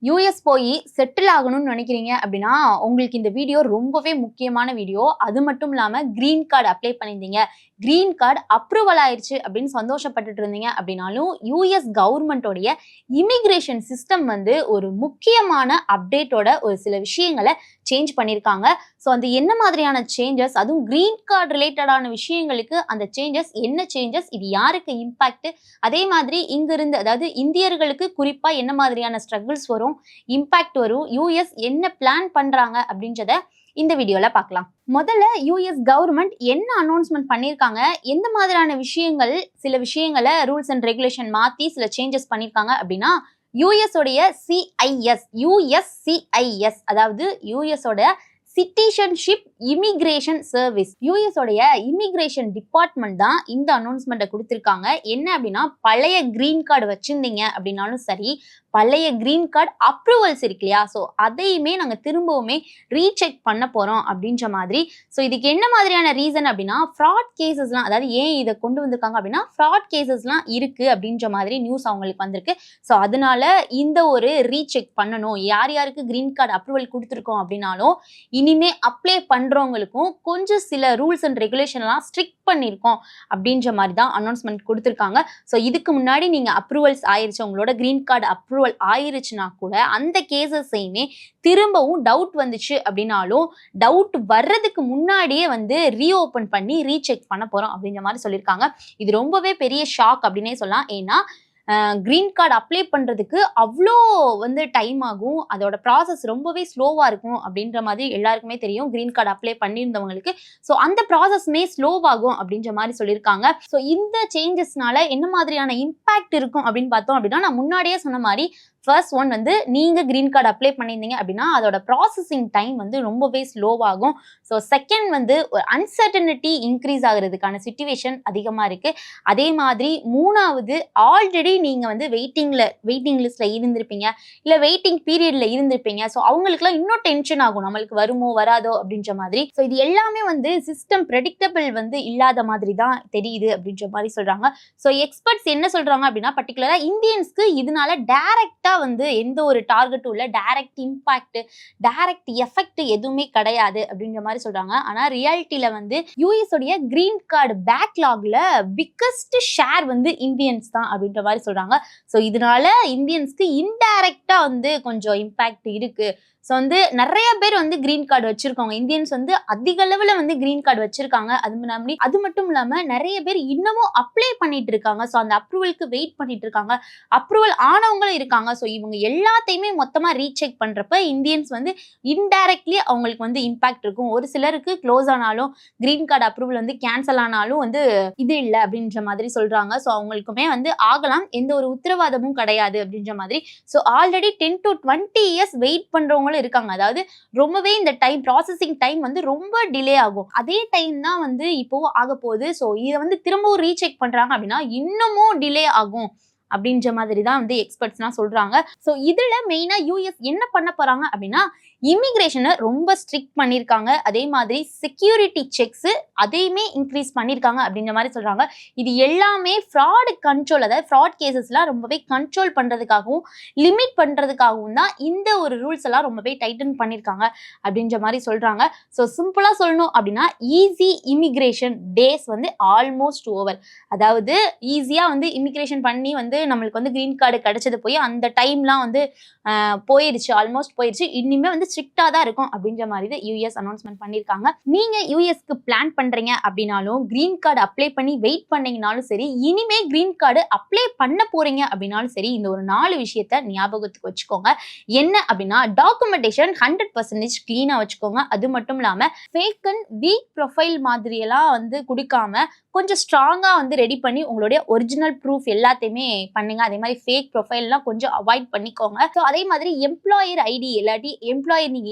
US போய் settle ஆகணும்னு நினைக்கிறீங்க அப்படின்னா உங்களுக்கு இந்த வீடியோ ரொம்பவே முக்கியமான வீடியோ. அது மட்டும் இல்லாம கிரீன் கார்டு அப்ளை பண்ணியிருந்தீங்க, கிரீன் கார்டு அப்ரூவல் ஆயிருச்சு அப்படின்னு சந்தோஷப்பட்டுட்டு இருந்தீங்க அப்படின்னாலும் யூஎஸ் கவர்மெண்டோடைய இமிகிரேஷன் சிஸ்டம் வந்து ஒரு முக்கியமான அப்டேட்டோட ஒரு சில விஷயங்களை சேஞ்ச் பண்ணியிருக்காங்க. ஸோ அந்த என்ன மாதிரியான சேஞ்சஸ், அதுவும் கிரீன் கார்டு ரிலேட்டடான விஷயங்களுக்கு அந்த சேஞ்சஸ் என்ன சேஞ்சஸ், இது யாருக்கு இம்பாக்ட், அதே மாதிரி இங்கிருந்து அதாவது இந்தியர்களுக்கு குறிப்பா என்ன மாதிரியான ஸ்ட்ரகிள்ஸ் வரும், இம்பாக்ட் வரும், யூஎஸ் என்ன பிளான் பண்றாங்க அப்படின்றத இந்த வீடியோல பார்க்கலாம். முதல்ல யூஎஸ் கவர்மெண்ட் என்ன அனௌன்ஸ்மெண்ட் பண்ணியிருக்காங்க, எந்த மாதிரியான விஷயங்கள், சில விஷயங்களை ரூல்ஸ் அண்ட் ரெகுலேஷன் மாத்தி சில சேஞ்சஸ் பண்ணியிருக்காங்க அப்படின்னா, யூஎஸ் உடைய யுஎஸ்சிஐஎஸ் அதாவது யூஎஸ் ஓட சிட்டிசன்ஷிப் இமிகிரேஷன் சர்வீஸ், யூஎஸ் உடைய இமிகிரேஷன் டிபார்ட்மெண்ட் தான் இந்த அனௌன்ஸ்மெண்ட்டை கொடுத்துருக்காங்க. என்ன அப்படின்னா, பழைய கிரீன் கார்டு வச்சிருந்தீங்க அப்படின்னாலும் சரி, பழைய கிரீன் கார்டு அப்ரூவல்ஸ் இருக்கு இல்லையா, ஸோ அதையுமே நாங்கள் திரும்பவுமே ரீசெக் பண்ண போகிறோம் அப்படின்ற மாதிரி. ஸோ இதுக்கு என்ன மாதிரியான ரீசன் அப்படின்னா, ஃப்ராட் கேசஸ்லாம், அதாவது ஏன் இதை கொண்டு வந்திருக்காங்க அப்படின்னா, ஃப்ராட் கேசஸ்லாம் இருக்குது அப்படின்ற மாதிரி நியூஸ் அவங்களுக்கு வந்திருக்கு. ஸோ அதனால இந்த ஒரு ரீசெக் பண்ணணும், யார் யாருக்கு கிரீன் கார்டு அப்ரூவல் கொடுத்துருக்கோம் அப்படின்னாலும் இனிமே அப்ளை பண்ணுறவங்களுக்கும் கொஞ்சம் சில ரூல்ஸ் அண்ட் ரெகுலேஷன்லாம் ஸ்ட்ரிக்ட் பண்ணியிருக்கோம் அப்படின்ற மாதிரி தான் அனௌன்ஸ்மெண்ட் கொடுத்துருக்காங்க. ஸோ இதுக்கு முன்னாடி நீங்கள் அப்ரூவல்ஸ் ஆயிருச்சு, உங்களோட கிரீன் கார்டு அப்ரூவல் ஆயிருச்சுன்னா கூட அந்த கேசஸையுமே திரும்பவும் டவுட் வந்துச்சு அப்படின்னாலும் டவுட் வர்றதுக்கு முன்னாடியே வந்து ரீஓபன் பண்ணி ரீசெக் பண்ண போறோம் அப்படின்ற மாதிரி சொல்லியிருக்காங்க. இது ரொம்பவே பெரிய ஷாக் அப்படின்னே சொல்லலாம். ஏன்னா கிரீன் கார்டு அப்ளை பண்ணுறதுக்கு அவ்வளோ வந்து டைம் ஆகும், அதோட ப்ராசஸ் ரொம்பவே ஸ்லோவாக இருக்கும் அப்படின்ற மாதிரி எல்லாருக்குமே தெரியும், கிரீன் கார்டு அப்ளை பண்ணியிருந்தவங்களுக்கு. ஸோ அந்த ப்ராசஸ்மே ஸ்லோவாகும் அப்படின்ற மாதிரி சொல்லியிருக்காங்க. ஸோ இந்த சேஞ்சஸ்னால என்ன மாதிரியான இம்பாக்ட் இருக்கும் அப்படின்னு பார்த்தோம் அப்படின்னா, நான் முன்னாடியே சொன்ன மாதிரி ஃபர்ஸ்ட் ஒன் வந்து நீங்கள் கிரீன் கார்டு அப்ளை பண்ணியிருந்தீங்க அப்படின்னா அதோட ப்ராசஸிங் டைம் வந்து ரொம்பவே ஸ்லோவாகும். ஸோ செகண்ட் வந்து ஒரு அன்சர்டனிட்டி இன்க்ரீஸ் ஆகுறதுக்கான சிச்சுவேஷன் அதிகமாக இருக்குது. அதே மாதிரி மூணாவது, ஆல்ரெடி நீங்கள் வந்து வெயிட்டிங் லிஸ்ட்டில் இருந்திருப்பீங்க, இல்லை வெயிட்டிங் பீரியடில் இருந்திருப்பீங்க. ஸோ அவங்களுக்குலாம் இன்னும் டென்ஷன் ஆகும், நம்மளுக்கு வருமோ வராதோ அப்படின்ற மாதிரி. ஸோ இது எல்லாமே வந்து சிஸ்டம் ப்ரெடிக்டபிள் வந்து இல்லாத மாதிரி தான் தெரியுது அப்படின்ற மாதிரி சொல்கிறாங்க. ஸோ எக்ஸ்பர்ட்ஸ் என்ன சொல்கிறாங்க அப்படின்னா, பர்டிகுலராக இந்தியன்ஸ்க்கு இதனால டைரக்டாக வந்து எந்த ஒரு டார்கெட்டும் இல்லை, டைரக்ட் இம்பாக்ட், டைரக்ட் எஃபெக்ட் எதுவுமே கிடையாது அப்படின்ற மாதிரி சொல்கிறாங்க. ஆனால் ரியாலிட்டியில் வந்து யூஎஸ் உடைய கிரீன் கார்டு பேக்லாக்ல பிக்கஸ்ட் ஷேர் வந்து இந்தியன்ஸ் தான் அப்படின்ற மாதிரி சொல்கிறாங்க. ஸோ இதனால இந்தியன்ஸ்க்கு இன்டைரக்டாக வந்து கொஞ்சம் இம்பாக்ட் இருக்குது. ஸோ வந்து நிறைய பேர் வந்து கிரீன் கார்டு வச்சிருக்காங்க, இந்தியன்ஸ் வந்து அதிக அளவில் வந்து கிரீன் கார்டு வச்சிருக்காங்க. அது மட்டும் இல்லாமல் நிறைய பேர் இன்னமும் அப்ளை பண்ணிட்டு இருக்காங்க. ஸோ அந்த அப்ரூவலுக்கு வெயிட் பண்ணிட்டு இருக்காங்க, அப்ரூவல் ஆனவங்களும் இருக்காங்க. ஸோ இவங்க எல்லாத்தையுமே மொத்தமாக ரீசெக் பண்ணுறப்ப இந்தியன்ஸ் வந்து இன்டைரக்ட்லி அவங்களுக்கு வந்து இம்பாக்ட் இருக்கும். ஒரு சிலருக்கு க்ளோஸ் ஆனாலும், கிரீன் கார்டு அப்ரூவல் வந்து கேன்சல் ஆனாலும் வந்து இது இல்லை அப்படின்ற மாதிரி சொல்கிறாங்க. ஸோ அவங்களுக்குமே வந்து ஆகலாம், எந்த ஒரு உத்தரவாதமும் கிடையாது அப்படின்ற மாதிரி. So already 10 to 20 years wait பண்ணுறவங்க இருக்காங்க. அதாவது ரொம்பவே இந்த டைம் ப்ராசஸிங் டைம் வந்து ரொம்ப டிலே ஆகும். அதே டைம் தான் வந்து இப்போ ஆக போகுது. ஸோ இதை வந்து திரும்பவும் ரீசெக் பண்றாங்க அப்படின்னா இன்னமும் டிலே ஆகும் அப்படின்ற மாதிரி தான் வந்து எக்ஸ்பர்ட்ஸ்லாம் சொல்றாங்க. ஸோ இதுல மெயினா யூஎஸ் என்ன பண்ண போறாங்க அப்படின்னா, இமிகிரேஷனை ரொம்ப ஸ்ட்ரிக்ட் பண்ணியிருக்காங்க. அதே மாதிரி செக்யூரிட்டி செக்ஸ் அதையுமே இன்க்ரீஸ் பண்ணியிருக்காங்க அப்படின்ற மாதிரி சொல்றாங்க. இது எல்லாமே ஃப்ராட் கண்ட்ரோல், அதாவது ஃப்ராட் கேசஸ்லாம் ரொம்பவே கண்ட்ரோல் பண்றதுக்காகவும் லிமிட் பண்றதுக்காகவும் தான் இந்த ஒரு ரூல்ஸ் எல்லாம் ரொம்பவே டைட்டன் பண்ணியிருக்காங்க அப்படின்ற மாதிரி சொல்றாங்க. ஸோ சிம்பிளா சொல்லணும் அப்படின்னா, ஈஸி இமிகிரேஷன் டேஸ் வந்து ஆல்மோஸ்ட் ஓவர். அதாவது ஈஸியா வந்து இமிகிரேஷன் பண்ணி வந்து நம்மளுக்கு வந்து கிரீன் கார்டு கிடைச்சது போய் அந்த டைம்லாம் வந்து போயிடுச்சு, ஆல்மோஸ்ட் போயிடுச்சு. இனிமே வந்து ஸ்ட்ரிக்டா தான் இருக்கும் அப்படின்ற மாதிரி யூஎஸ் அனௌன்ஸ்மெண்ட் பண்ணியிருக்காங்க. நீங்க யூஎஸ்க்கு பிளான் பண்றீங்க அப்படின்னாலும், கிரீன் கார்டு அப்ளை பண்ணி வெயிட் பண்ணீங்கனாலும் சரி, இனிமே கிரீன் கார்டு அப்ளை பண்ண போறீங்க அப்படின்னாலும் சரி, இந்த ஒரு 4 விஷயத்த ஞாபகத்துக்கு வச்சுக்கோங்க. என்ன அப்படின்னா, டாக்குமெண்டேஷன் 100% கிளீனா வச்சுக்கோங்க. அது மட்டும் இல்லாம ஃபேக் அண்ட் வீக் ப்ரொஃபைல் மாதிரி எல்லாம் வந்து கொடுக்காம கொஞ்சம் ஸ்ட்ராங்கா வந்து ரெடி பண்ணி உங்களுடைய ஒரிஜினல் ப்ரூஃப் எல்லாத்தையுமே பண்ணுங்க. அதே மாதிரி ஃபேக் ப்ரொஃபைல்லாம் கொஞ்சம் அவாய்ட் பண்ணிக்கோங்க. ஸோ அதே மாதிரி எம்ப்ளாயர் ஐடி இல்லாட்டி எம்ப்ளாயர், நீங்க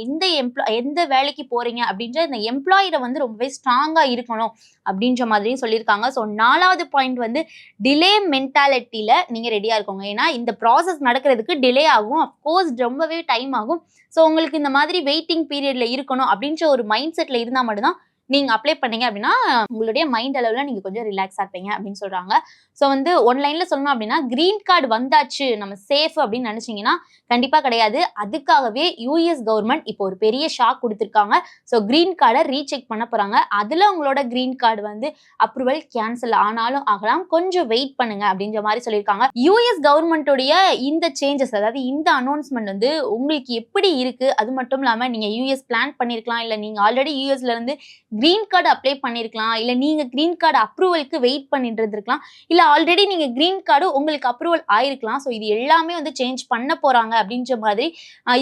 எந்த வேலைக்கு போறீங்க அப்படின்ற இந்த எம்ப்ளாயரை வந்து ரொம்பவே ஸ்ட்ராங்கா இருக்கணும் அப்படின்ற மாதிரியும் சொல்லியிருக்காங்க. ஸோ 4வது பாயிண்ட் வந்து டிலே மென்டாலிட்டியில நீங்க ரெடியா இருக்கோங்க. ஏன்னா இந்த ப்ராசஸ் நடக்கிறதுக்கு டிலே ஆகும், அப்கோர்ஸ் ரொம்பவே டைம் ஆகும். ஸோ உங்களுக்கு இந்த மாதிரி வெயிட்டிங் பீரியட்ல இருக்கணும் அப்படின்ற ஒரு மைண்ட் செட்ல இருந்தால் மட்டும்தான் நீங்க அப்ளை பண்ணீங்க அப்படின்னா உங்களுடைய மைண்ட் அளவில் நீங்க கொஞ்சம் ரிலாக்ஸா இருப்பீங்க அப்படின்னு சொல்றாங்க. ஸோ வந்து ஒன்லைன்ல சொல்லணும் அப்படின்னா கிரீன் கார்டு வந்தாச்சு நம்ம சேஃப் அப்படின்னு நினைச்சீங்கன்னா கண்டிப்பா கிடையாது. அதுக்காகவே யூஎஸ் கவர்மெண்ட் இப்போ ஒரு பெரிய ஷாக் கொடுத்திருக்காங்க. ஸோ கிரீன் கார்டை ரீசெக் பண்ண போறாங்க. அதுல உங்களோட கிரீன் கார்டு வந்து அப்ரூவல் கேன்சல் ஆனாலும் ஆகலாம், கொஞ்சம் வெயிட் பண்ணுங்க அப்படின்ற மாதிரி சொல்லியிருக்காங்க. யூஎஸ் கவர்மெண்டோடைய இந்த சேஞ்சஸ், அதாவது இந்த அனௌன்ஸ்மெண்ட் வந்து உங்களுக்கு எப்படி இருக்கு? அது மட்டும் இல்லாம நீங்க யூஎஸ் பிளான் பண்ணிருக்கலாம், இல்ல நீங்க ஆல்ரெடி யூஎஸ்ல இருந்து கிரீன் கார்டு அப்ளை பண்ணிருக்கலாம், இல்ல நீங்க கிரீன் கார்டு அப்ரூவலுக்கு வெயிட் பண்ணிட்டு இருந்திருக்கலாம், இல்ல ஆல்ரெடி நீங்க கிரீன் கார்டு உங்களுக்கு அப்ரூவல் ஆயிருக்கலாம். ஸோ இது எல்லாமே வந்து சேஞ்ச் பண்ண போறாங்க அப்படின்ற மாதிரி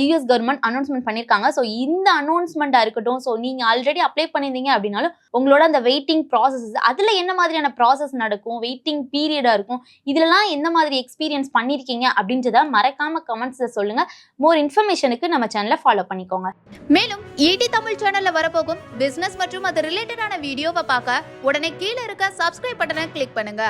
யூஎஸ் கவர்மெண்ட் அனௌன்ஸ்மெண்ட் பண்ணிருக்காங்க. ஸோ இந்த அனௌன்ஸ்மெண்டா இருக்கட்டும், ஸோ நீங்க ஆல்ரெடி அப்ளை பண்ணிருந்தீங்க அப்படின்னாலும் உங்களோட அந்த வெயிட்டிங் ப்ராசஸ், அதுல என்ன மாதிரியான ப்ராசஸ் நடக்கும், வெயிட்டிங் பீரியடா இருக்கும், இதுலலாம் எந்த மாதிரி எக்ஸ்பீரியன்ஸ் பண்ணிருக்கீங்க அப்படின்றத மறக்காம கமெண்ட்ஸ்ல சொல்லுங்க. மோர் இன்ஃபர்மேஷனுக்கு நம்ம சேனலை ஃபாலோ பண்ணிக்கோங்க. மேலும் ஈடி தமிழ் சேனல்ல வரப்போகும் பிசினஸ் மற்றும் அது ரிலேட்டடான வீடியோவை பார்க்க உடனே கீழே இருக்க சப்ஸ்கிரைப் பட்டனை கிளிக் பண்ணுங்க.